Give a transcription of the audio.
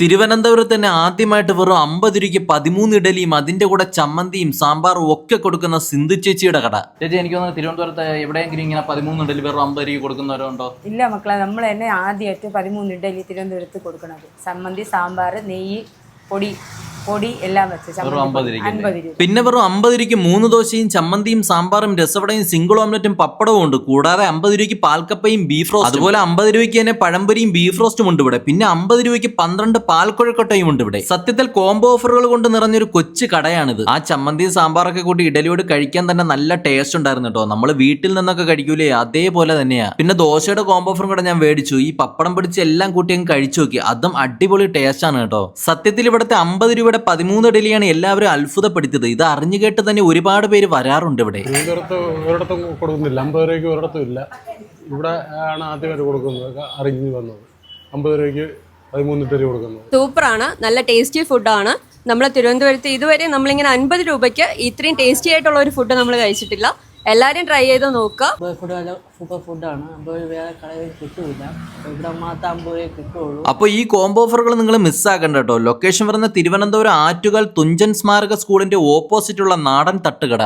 തിരുവനന്തപുരത്ത് തന്നെ ആദ്യമായിട്ട് വെറും 50 രൂപയ്ക്ക് 13 ഇഡലിയും അതിന്റെ കൂടെ ചമ്മന്തിയും സാമ്പാറും ഒക്കെ കൊടുക്കുന്ന സിന്ധു ചേച്ചിയുടെ കട. ചേച്ചി, എനിക്ക് തോന്നുന്നു തിരുവനന്തപുരത്ത് എവിടെയെങ്കിലും ഇങ്ങനെ 13 ഇഡലി വെറും 50 രൂപ കൊടുക്കുന്നവരുണ്ടോ? ഇല്ല മക്കളെ, നമ്മൾ തന്നെ ആദ്യമായിട്ട് 13 ഇഡലി തിരുവനന്തപുരത്ത് കൊടുക്കണത്. ചമ്മന്തി, സാമ്പാർ, നെയ്യ്, പൊടി എല്ലാം വെച്ച് 50 രൂപ. പിന്നെ വെറും 50 രൂപയ്ക്ക് 3 ദോശയും ചമ്മന്തിയും സാമ്പാറും രസവടയും സിംഗിൾ ഓംലെറ്റും പപ്പടവും ഉണ്ട്. കൂടാതെ 50 രൂപയ്ക്ക് പാൽക്കപ്പയും ബീഫ് റോസ്റ്റ്, അതുപോലെ 50 രൂപയ്ക്ക് തന്നെ പഴംപൊരിയും ബീഫ് റോസ്റ്റും ഉണ്ട് ഇവിടെ. പിന്നെ 50 രൂപയ്ക്ക് 12 പാൽക്കൊഴക്കട്ടയും ഉണ്ട് ഇവിടെ. സത്യത്തിൽ കോംബോ ഓഫറുകൾ കൊണ്ട് നിറഞ്ഞൊരു കൊച്ചു കടയാണിത്. ആ ചമ്മന്തിയും സാമ്പാറൊക്കെ കൂട്ടി ഇഡലിയോട് കഴിക്കാൻ തന്നെ നല്ല ടേസ്റ്റ് ഉണ്ടായിരുന്നു കേട്ടോ. നമ്മൾ വീട്ടിൽ നിന്നൊക്കെ കഴിക്കൂലേ, അതേപോലെ തന്നെയാ. പിന്നെ ദോശയുടെ കോംബോ ഓഫറും കൂടെ ഞാൻ മേടിച്ചു. ഈ പപ്പടം പിടിച്ച് എല്ലാം കൂട്ടി അങ്ങ് കഴിച്ചു നോക്കി, അതും അടിപൊളി ടേസ്റ്റ് ആണ് കേട്ടോ. സത്യത്തിൽ ഇവിടുത്തെ 50 രൂപയുടെ 13 ഇഡലിയാണ് എല്ലാവരും അത്ഭുതപ്പെടുത്തിയത്. ഇത് അറിഞ്ഞു കേട്ട് തന്നെ ഒരുപാട് പേര് വരാറുണ്ട് ഇവിടെ. ഒരിടത്തും കൊടുക്കുന്നില്ല, 50 രൂപയ്ക്ക് ഒരിടത്തും ഇല്ല. ഇവിടെ ആണ് ആദ്യമായിട്ട് കൊടുക്കുന്നത്, അറിഞ്ഞു വന്നത്. 50 രൂപയ്ക്ക് 13 ഇഡലി കൊടുക്കുന്നത് സൂപ്പറാണ്. നല്ല ടേസ്റ്റി ഫുഡാണ്. നമ്മൾ തിരുവനന്തപുരത്ത് ഇതുവരെ നമ്മളിങ്ങനെ 50 രൂപയ്ക്ക് ഇത്രയും ടേസ്റ്റി ആയിട്ടുള്ള ഒരു ഫുഡ് നമ്മൾ കഴിച്ചിട്ടില്ല. എല്ലാവരും ട്രൈ ചെയ്ത് നോക്കുക. ഫുഡ് നല്ല സൂപ്പർ ഫുഡാണ്. 50 രൂപ കടയിൽ കിട്ടൂല, ഇവിടെ മാത്രം 50 രൂപ കിട്ടുള്ളൂ. അപ്പോൾ ഈ കോംബോ ഓഫറുകൾ നിങ്ങൾ മിസ്സാക്കണ്ട കേട്ടോ. ലൊക്കേഷൻ വരുന്ന തിരുവനന്തപുരം ആറ്റുകാൽ തുഞ്ചൻ സ്മാരക സ്കൂളിന്റെ ഓപ്പോസിറ്റുള്ള നാടൻ തട്ടുകട.